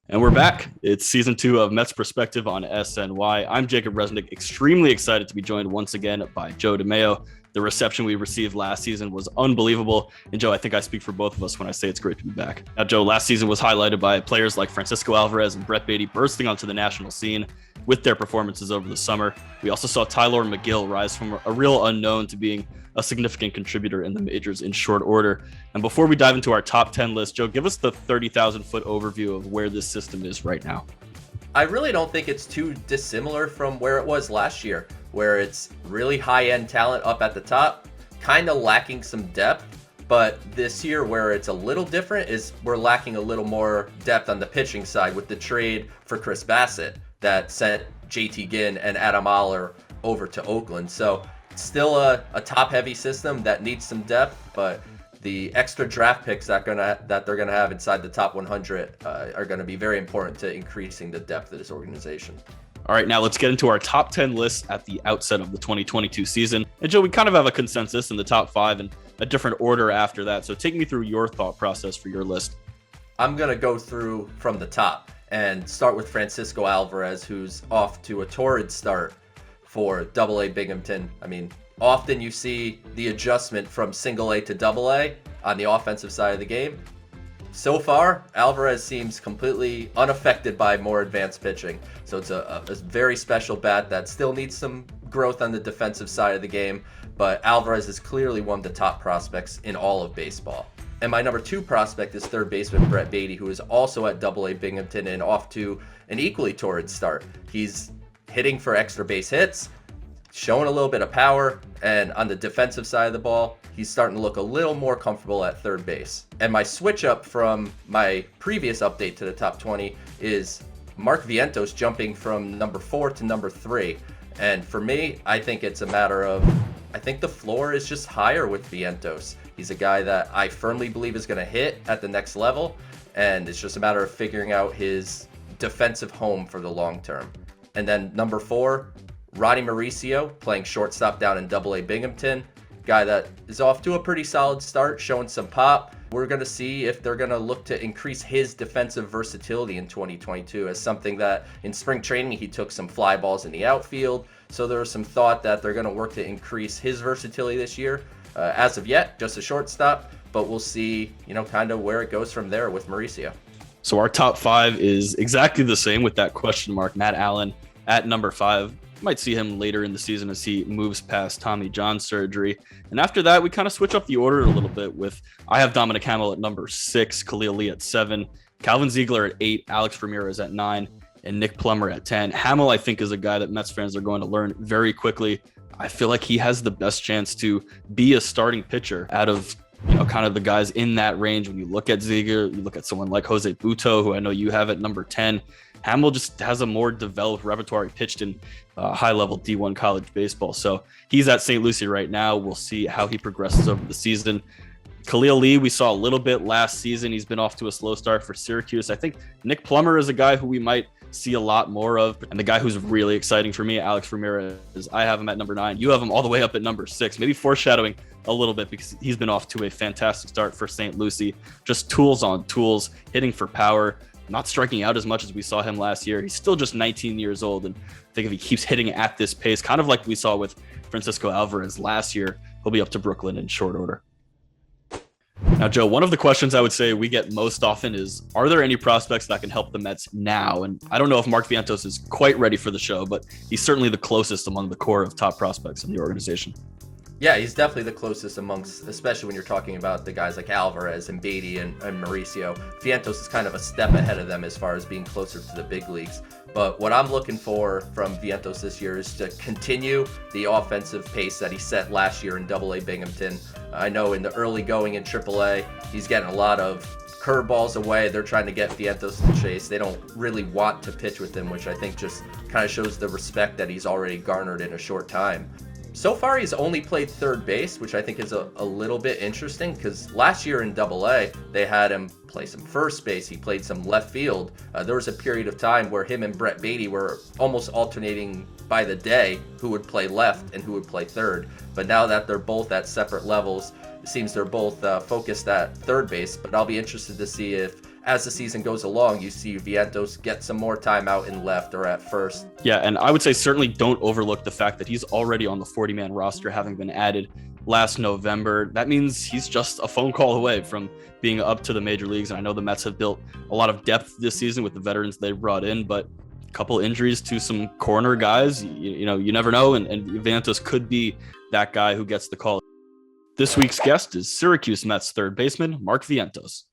And we're back. It's season 2 of Mets Prospective on SNY. I'm Jacob Resnick, extremely excited to be joined once again by Joe DeMayo. The reception we received last season was unbelievable. And Joe, I think I speak for both of us when I say it's great to be back. Now, Joe, last season was highlighted by players like Francisco Alvarez and Baty bursting onto the national scene with their performances over the summer. We also saw Tyler McGill rise from a real unknown to being a significant contributor in the majors in short order. And before we dive into our top 10 list, Joe, give us the 30,000 foot overview of where this system is right now. I really don't think it's too dissimilar from where it was last year, where it's really high-end talent up at the top, kind of lacking some depth. But this year, where it's a little different is we're lacking a little more depth on the pitching side with the trade for Chris Bassett that sent JT Ginn and Adam Oller over to Oakland. So it's still a top-heavy system that needs some depth, but the extra draft picks that they're gonna have inside the top 100 are gonna be very important to increasing the depth of this organization. All right, now let's get into our top 10 lists at the outset of the 2022 season. And Joe, we kind of have a consensus in the top 5 and a different order after that. So take me through your thought process for your list. I'm gonna go through from the top and start with Francisco Alvarez, who's off to a torrid start for AA Binghamton. I mean, often you see the adjustment from single A to AA on the offensive side of the game. So far, Alvarez seems completely unaffected by more advanced pitching. So it's a very special bat that still needs some growth on the defensive side of the game, but Alvarez is clearly one of the top prospects in all of baseball. And my number 2 prospect is third baseman Brett Baty, who is also at AA Binghamton and off to an equally torrid start. He's hitting for extra base hits, showing a little bit of power, and on the defensive side of the ball, he's starting to look a little more comfortable at third base. And my switch up from my previous update to the top 20 is Mark Vientos jumping from number 4 to number 3. And for me, I think it's a matter of, I think the floor is just higher with Vientos. He's a guy that I firmly believe is going to hit at the next level, and it's just a matter of figuring out his defensive home for the long term. And then number 4, Ronny Mauricio, playing shortstop down in AA Binghamton. Guy that is off to a pretty solid start, showing some pop. We're going to see if they're going to look to increase his defensive versatility in 2022 as something that in spring training he took some fly balls in the outfield. So there was some thought that they're going to work to increase his versatility this year. As of yet, just a shortstop, but we'll see, kind of where it goes from there with Mauricio. So our top 5 is exactly the same with that question mark. Matt Allen at number 5. Might see him later in the season as he moves past Tommy John surgery. And after that, we kind of switch up the order a little bit with, I have Dominic Hamill at number 6, Khalil Lee at 7, Calvin Ziegler at 8, Alex Ramirez at 9, and Nick Plummer at 10. Hamill, I think, is a guy that Mets fans are going to learn very quickly. I feel like he has the best chance to be a starting pitcher out of kind of the guys in that range. When you look at Ziegler, you look at someone like Jose Butto, who I know you have at number 10. Hamill just has a more developed repertoire. He pitched in high-level D1 college baseball. So he's at St. Lucie right now. We'll see how he progresses over the season. Khalil Lee, we saw a little bit last season. He's been off to a slow start for Syracuse. I think Nick Plummer is a guy who we might see a lot more of. And the guy who's really exciting for me, Alex Ramirez, I have him at number 9. You have him all the way up at number 6, maybe foreshadowing a little bit because he's been off to a fantastic start for St. Lucie. Just tools on tools, hitting for power, not striking out as much as we saw him last year. He's still just 19 years old. And I think if he keeps hitting at this pace, kind of like we saw with Francisco Alvarez last year, he'll be up to Brooklyn in short order. Now, Joe, one of the questions I would say we get most often is, are there any prospects that can help the Mets now? And I don't know if Mark Vientos is quite ready for the show, but he's certainly the closest among the core of top prospects in the organization. Yeah, he's definitely the closest amongst, especially when you're talking about the guys like Alvarez and Baty and Mauricio. Vientos is kind of a step ahead of them as far as being closer to the big leagues. But what I'm looking for from Vientos this year is to continue the offensive pace that he set last year in AA Binghamton. I know in the early going in AAA, he's getting a lot of curveballs away. They're trying to get Vientos to chase. They don't really want to pitch with him, which I think just kind of shows the respect that he's already garnered in a short time. so far he's only played third base, which I think is a little bit interesting because last year in AA, they had him play some first base. He played some left field. There was a period of time where him and Brett Baty were almost alternating by the day who would play left and who would play third. But now that they're both at separate levels, it seems they're both focused at third base. But I'll be interested to see if, as the season goes along, you see Vientos get some more time out in left or at first. Yeah, and I would say certainly don't overlook the fact that he's already on the 40-man roster, having been added last November. That means he's just a phone call away from being up to the major leagues. And I know the Mets have built a lot of depth this season with the veterans they brought in, but a couple injuries to some corner guys, you never know. And Vientos could be that guy who gets the call. This week's guest is Syracuse Mets third baseman Mark Vientos.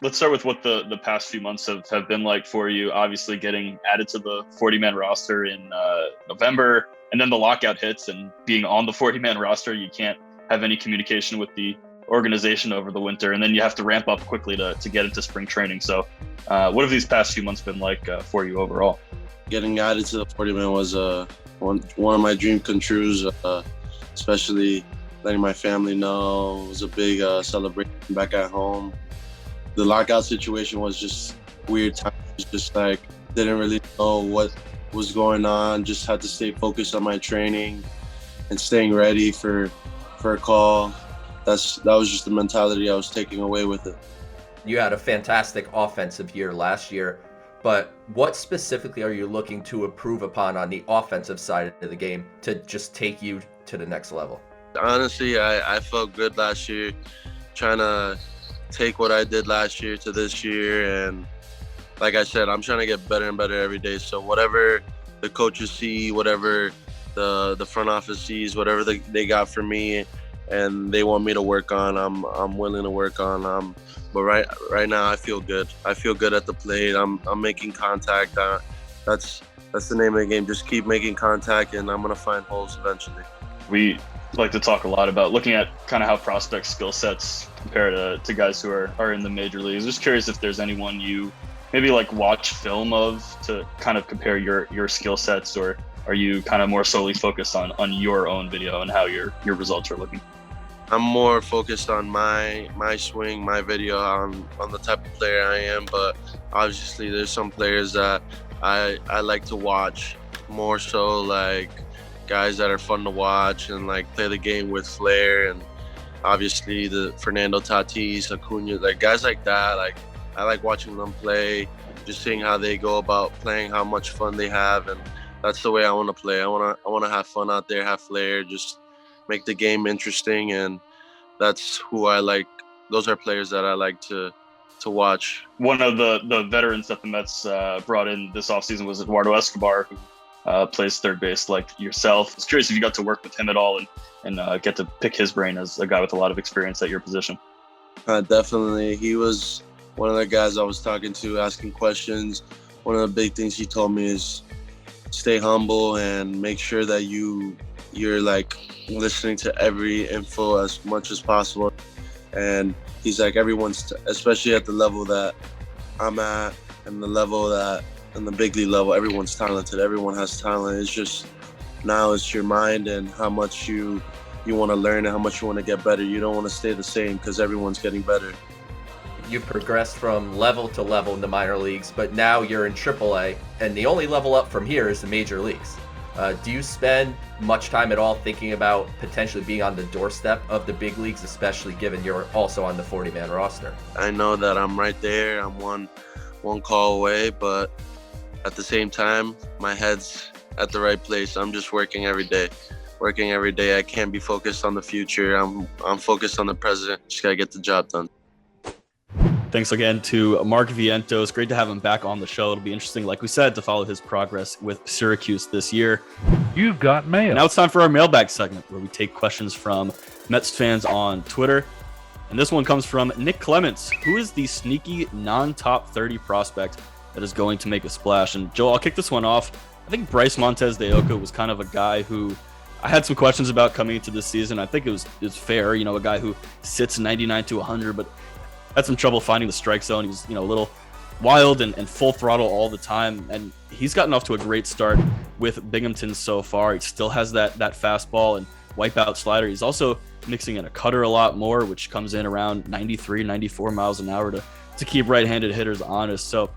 Let's start with what the past few months have been like for you. Obviously getting added to the 40-man roster in November, and then the lockout hits, and being on the 40-man roster, you can't have any communication with the organization over the winter, and then you have to ramp up quickly to get into spring training. So what have these past few months been like for you overall? Getting added to the 40-man was one of my dream come trues, especially letting my family know. It was a big celebration back at home. The lockout situation was just weird times. Just like didn't really know what was going on. Just had to stay focused on my training and staying ready for a call. That was just the mentality I was taking away with it. You had a fantastic offensive year last year, but what specifically are you looking to improve upon on the offensive side of the game to just take you to the next level? Honestly, I felt good last year, trying to take what I did last year to this year, and like I said, I'm trying to get better and better every day. So whatever the coaches see, whatever the front office sees, whatever they got for me and they want me to work on, I'm willing to work on. But right now I feel good. I feel good at the plate. I'm making contact. That's the name of the game. Just keep making contact, and I'm gonna find holes eventually. We like to talk a lot about looking at kind of how prospect skill sets compare to guys who are in the major leagues. Just curious if there's anyone you maybe like watch film of to kind of compare your skill sets, or are you kind of more solely focused on your own video and how your results are looking? I'm more focused on my swing, my video, on the type of player I am, but obviously there's some players that I like to watch more so, like guys that are fun to watch and like play the game with flair, and obviously the Fernando Tatis, Acuna, like guys like that. Like I like watching them play, just seeing how they go about playing, how much fun they have, and that's the way I want to play. I want to have fun out there, have flair, just make the game interesting, and that's who I like. Those are players that I like to watch. One of the veterans that the Mets brought in this offseason was Eduardo Escobar, who plays third base like yourself. I was curious if you got to work with him at all and get to pick his brain as a guy with a lot of experience at your position. Definitely. He was one of the guys I was talking to, asking questions. One of the big things he told me is stay humble and make sure that you're like listening to every info as much as possible. And he's like, everyone's, especially at the level that I'm at and the level that in the big league level, everyone's talented. Everyone has talent. It's just now it's your mind and how much you want to learn and how much you want to get better. You don't want to stay the same because everyone's getting better. You've progressed from level to level in the minor leagues, but now you're in AAA, and the only level up from here is the major leagues. Do you spend much time at all thinking about potentially being on the doorstep of the big leagues, especially given you're also on the 40-man roster? I know that I'm right there. I'm one call away, but at the same time, my head's at the right place. I'm just working every day. I can't be focused on the future. I'm focused on the present. Just gotta get the job done. Thanks again to Mark Vientos. Great to have him back on the show. It'll be interesting, like we said, to follow his progress with Syracuse this year. You've got mail. Now it's time for our mailbag segment, where we take questions from Mets fans on Twitter. And this one comes from Nick Clements. Who is the sneaky non-top 30 prospect that is going to make a splash? And Joel, I'll kick this one off. I think Bryce Montes de Oca was kind of a guy who I had some questions about coming into this season. I think it was fair, a guy who sits 99 to 100, but had some trouble finding the strike zone. He was, a little wild and full throttle all the time. And he's gotten off to a great start with Binghamton so far. He still has that fastball and wipeout slider. He's also mixing in a cutter a lot more, which comes in around 93, 94 miles an hour to keep right-handed hitters honest. So,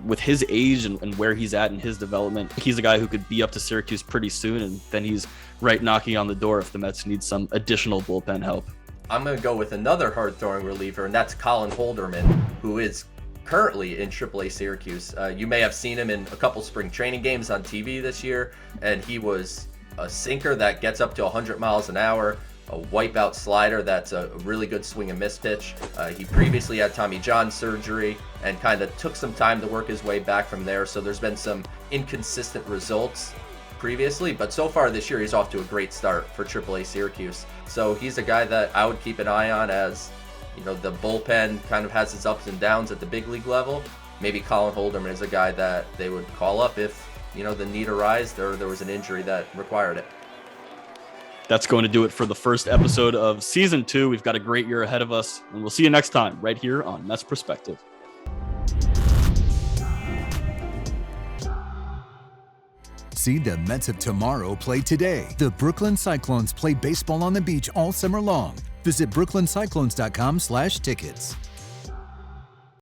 with his age and where he's at in his development, he's a guy who could be up to Syracuse pretty soon, and then he's right knocking on the door if the Mets need some additional bullpen help. I'm going to go with another hard-throwing reliever, and that's Colin Holderman, who is currently in AAA Syracuse. You may have seen him in a couple spring training games on TV this year, and he was a sinker that gets up to 100 miles an hour, a wipeout slider that's a really good swing and miss pitch. He previously had Tommy John surgery and kind of took some time to work his way back from there, so there's been some inconsistent results previously, but so far this year he's off to a great start for AAA Syracuse. So he's a guy that I would keep an eye on, as the bullpen kind of has its ups and downs at the big league level. Maybe Colin Holderman is a guy that they would call up if the need arose or there was an injury that required it. That's going to do it for the first episode of Season 2. We've got a great year ahead of us, and we'll see you next time right here on Mets Prospective. See the Mets of tomorrow play today. The Brooklyn Cyclones play baseball on the beach all summer long. Visit brooklyncyclones.com/tickets.